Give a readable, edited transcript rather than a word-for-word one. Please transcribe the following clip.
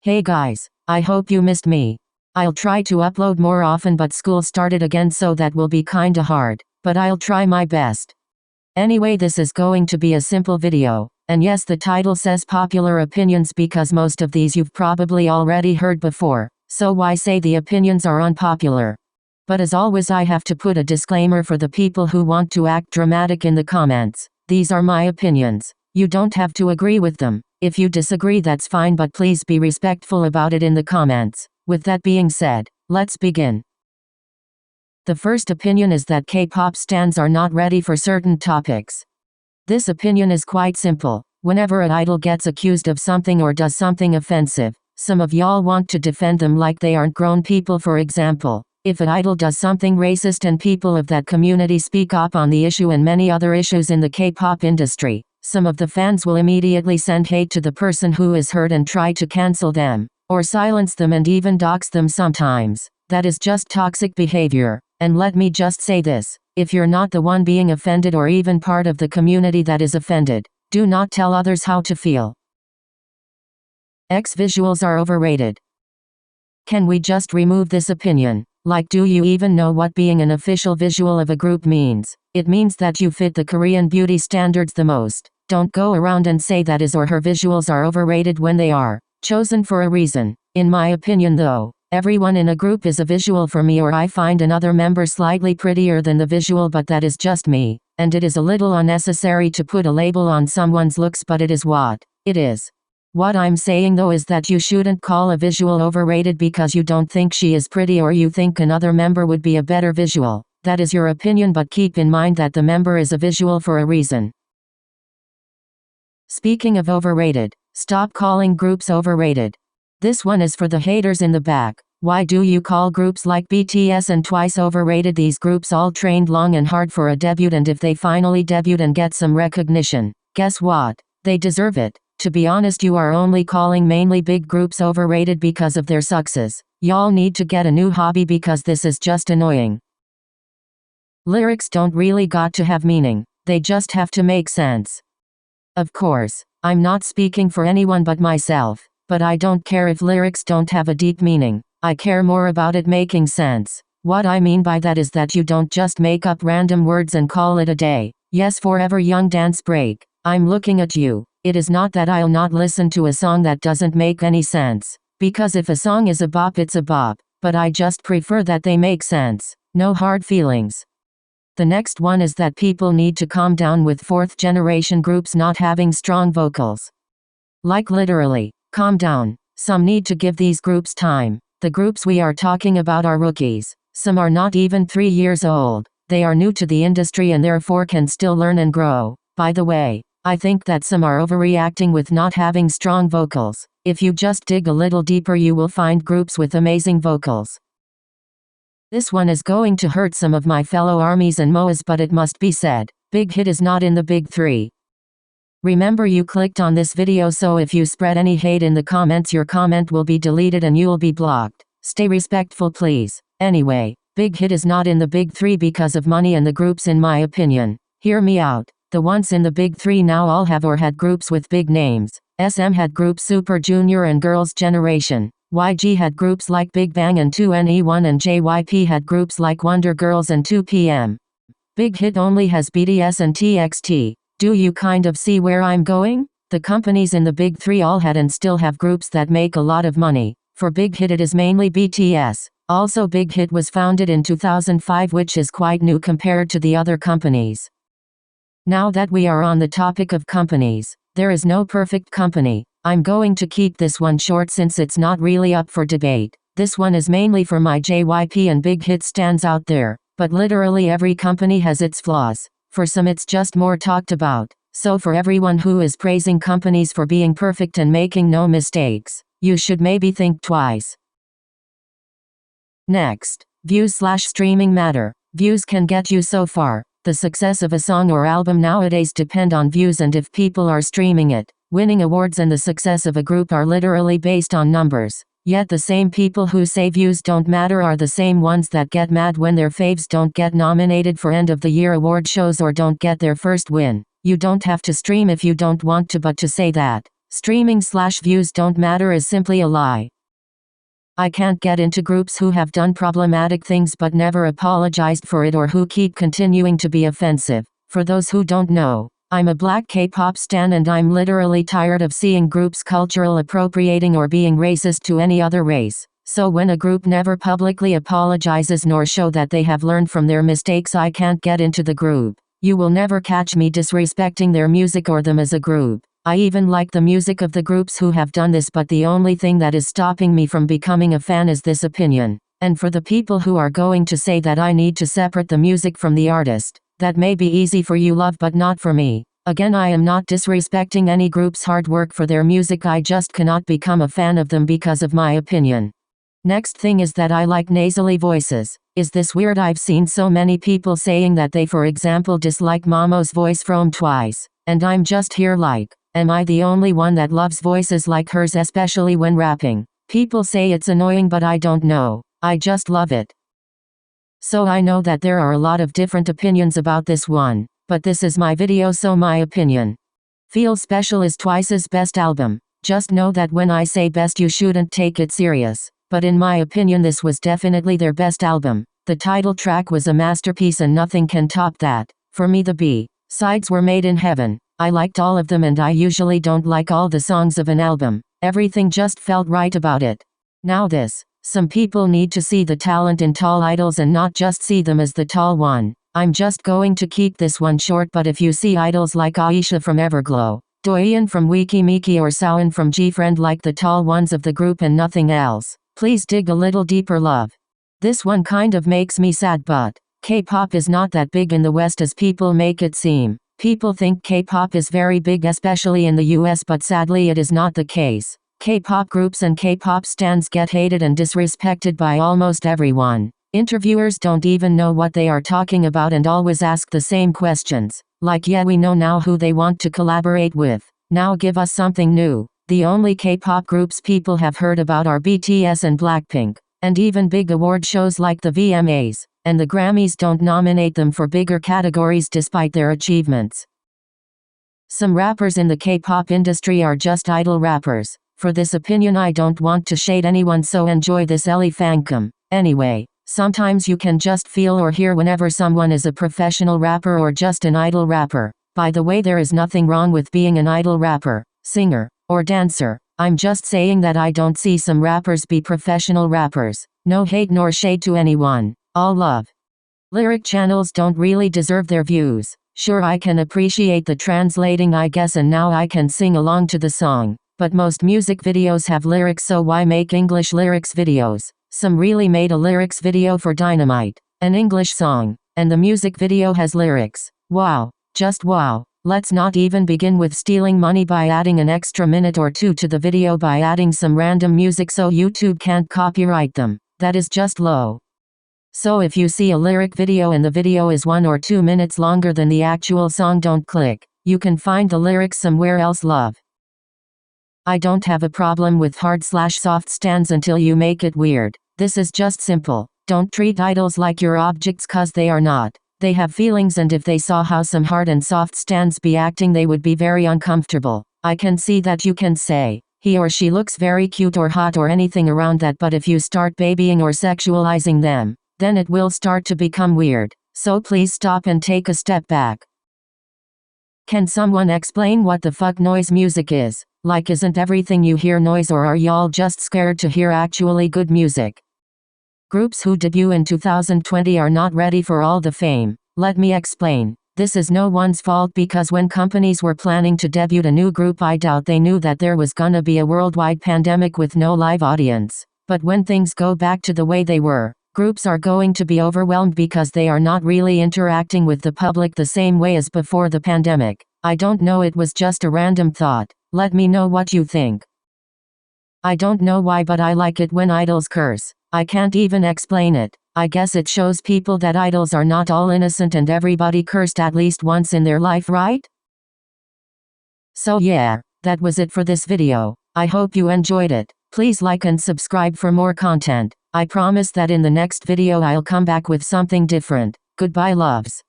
Hey guys, I hope you missed me. I'll try to upload more often, but school started again, so that will be kinda hard, but I'll try my best. Anyway, this is going to be a simple video, and yes, the title says popular opinions because most of these you've probably already heard before, so why say the opinions are unpopular? But as always, I have to put a disclaimer for the people who want to act dramatic in the comments. These are my opinions. You don't have to agree with them. If you disagree, that's fine, but please be respectful about it in the comments. With that being said, let's begin. The first opinion is that K-pop stans are not ready for certain topics. This opinion is quite simple. Whenever an idol gets accused of something or does something offensive, some of y'all want to defend them like they aren't grown people. For example, if an idol does something racist and people of that community speak up on the issue and many other issues in the K-pop industry, some of the fans will immediately send hate to the person who is hurt and try to cancel them, or silence them and even dox them sometimes. That is just toxic behavior. And let me just say this, if you're not the one being offended or even part of the community that is offended, do not tell others how to feel. X visuals are overrated. Can we just remove this opinion? Like, do you even know what being an official visual of a group means? It means that you fit the Korean beauty standards the most. Don't go around and say that his or her visuals are overrated when they are chosen for a reason. In my opinion though, everyone in a group is a visual for me, or I find another member slightly prettier than the visual, but that is just me, and it is a little unnecessary to put a label on someone's looks, but it is what it is. What I'm saying though is that you shouldn't call a visual overrated because you don't think she is pretty or you think another member would be a better visual. That is your opinion, but keep in mind that the member is a visual for a reason. Speaking of overrated, stop calling groups overrated. This one is for the haters in the back. Why do you call groups like BTS and Twice overrated? These groups all trained long and hard for a debut, and if they finally debut and get some recognition, guess what? They deserve it. To be honest, you are only calling mainly big groups overrated because of their success. Y'all need to get a new hobby because this is just annoying. Lyrics don't really got to have meaning, they just have to make sense. Of course, I'm not speaking for anyone but myself, but I don't care if lyrics don't have a deep meaning. I care more about it making sense. What I mean by that is that you don't just make up random words and call it a day. Yes, Forever Young Dance Break, I'm looking at you. It is not that I'll not listen to a song that doesn't make any sense, because if a song is a bop, it's a bop, but I just prefer that they make sense. No hard feelings. The next one is that people need to calm down with fourth generation groups not having strong vocals. Like literally, calm down. Some need to give these groups time. The groups we are talking about are rookies. Some are not even 3 years old. They are new to the industry and therefore can still learn and grow. By the way, I think that some are overreacting with not having strong vocals. If you just dig a little deeper, you will find groups with amazing vocals. This one is going to hurt some of my fellow armies and MOAs, but it must be said. Big Hit is not in the big three. Remember, you clicked on this video, so if you spread any hate in the comments, your comment will be deleted and you'll be blocked. Stay respectful, please. Anyway, Big Hit is not in the big three because of money and the groups, in my opinion. Hear me out. The ones in the big three now all have or had groups with big names. SM had groups Super Junior and Girls' Generation. YG had groups like Big Bang and 2NE1, and JYP had groups like Wonder Girls and 2PM. Big Hit only has BTS and TXT. Do you kind of see where I'm going? The companies in the big three all had and still have groups that make a lot of money. For Big Hit it is mainly BTS. Also, Big Hit was founded in 2005, which is quite new compared to the other companies. Now that we are on the topic of companies, there is no perfect company. I'm going to keep this one short since it's not really up for debate. This one is mainly for my JYP and Big Hit stans out there, but literally every company has its flaws. For some it's just more talked about. So for everyone who is praising companies for being perfect and making no mistakes, you should maybe think twice. Next, views/streaming matter. Views can get you so far. The success of a song or album nowadays depend on views, and if people are streaming it, winning awards and the success of a group are literally based on numbers. Yet the same people who say views don't matter are the same ones that get mad when their faves don't get nominated for end of the year award shows or don't get their first win. You don't have to stream if you don't want to, but to say that Streaming/views don't matter is simply a lie. I can't get into groups who have done problematic things but never apologized for it or who keep continuing to be offensive. For those who don't know, I'm a black K-pop stan and I'm literally tired of seeing groups cultural appropriating or being racist to any other race. So when a group never publicly apologizes nor show that they have learned from their mistakes, I can't get into the group. You will never catch me disrespecting their music or them as a group. I even like the music of the groups who have done this, but the only thing that is stopping me from becoming a fan is this opinion. And for the people who are going to say that I need to separate the music from the artist, that may be easy for you, love, but not for me. Again, I am not disrespecting any group's hard work for their music, I just cannot become a fan of them because of my opinion. Next thing is that I like nasally voices. Is this weird? I've seen so many people saying that they, for example, dislike Momo's voice from Twice. And I'm just here like, am I the only one that loves voices like hers, especially when rapping? People say it's annoying, but I don't know. I just love it. So I know that there are a lot of different opinions about this one, but this is my video, so my opinion. Feel Special is Twice's best album. Just know that when I say best, you shouldn't take it serious. But in my opinion, this was definitely their best album. The title track was a masterpiece and nothing can top that. For me, the B-sides were made in heaven. I liked all of them, and I usually don't like all the songs of an album. Everything just felt right about it. Now this. Some people need to see the talent in tall idols and not just see them as the tall one. I'm just going to keep this one short, but if you see idols like Aisha from Everglow, Doyeon from Wiki Miki, or Saoin from G-Friend like the tall ones of the group and nothing else, please dig a little deeper, love. This one kind of makes me sad, but K-pop is not that big in the West as people make it seem. People think K-pop is very big, especially in the US, but sadly it is not the case. K-pop groups and K-pop stans get hated and disrespected by almost everyone. Interviewers don't even know what they are talking about and always ask the same questions. Like, yeah, we know now who they want to collaborate with. Now give us something new. The only K-pop groups people have heard about are BTS and Blackpink. And even big award shows like the VMAs and the Grammys don't nominate them for bigger categories despite their achievements. Some rappers in the K-pop industry are just idol rappers. For this opinion, I don't want to shade anyone, so enjoy this elephantcum. Anyway, sometimes you can just feel or hear whenever someone is a professional rapper or just an idol rapper. By the way, there is nothing wrong with being an idol rapper, singer, or dancer. I'm just saying that I don't see some rappers be professional rappers. No hate nor shade to anyone. All love. Lyric channels don't really deserve their views. Sure, I can appreciate the translating, I guess, and now I can sing along to the song. But most music videos have lyrics, so why make English lyrics videos? Some really made a lyrics video for Dynamite, an English song, and the music video has lyrics. Wow. Just wow. Let's not even begin with stealing money by adding an extra minute or two to the video by adding some random music so YouTube can't copyright them. That is just low. So if you see a lyric video and the video is 1 or 2 minutes longer than the actual song, don't click. You can find the lyrics somewhere else, love. I don't have a problem with hard/soft stans until you make it weird. This is just simple. Don't treat idols like your objects, cause they are not. They have feelings, and if they saw how some hard and soft stans be acting, they would be very uncomfortable. I can see that you can say, he or she looks very cute or hot or anything around that, but if you start babying or sexualizing them, then it will start to become weird. So please stop and take a step back. Can someone explain what the fuck noise music is? Like, isn't everything you hear noise, or are y'all just scared to hear actually good music? Groups who debut in 2020 are not ready for all the fame. Let me explain. This is no one's fault, because when companies were planning to debut a new group, I doubt they knew that there was gonna be a worldwide pandemic with no live audience. But when things go back to the way they were, groups are going to be overwhelmed because they are not really interacting with the public the same way as before the pandemic. I don't know, it was just a random thought. Let me know what you think. I don't know why, but I like it when idols curse. I can't even explain it. I guess it shows people that idols are not all innocent and everybody cursed at least once in their life, right? So yeah, that was it for this video. I hope you enjoyed it. Please like and subscribe for more content. I promise that in the next video I'll come back with something different. Goodbye, loves.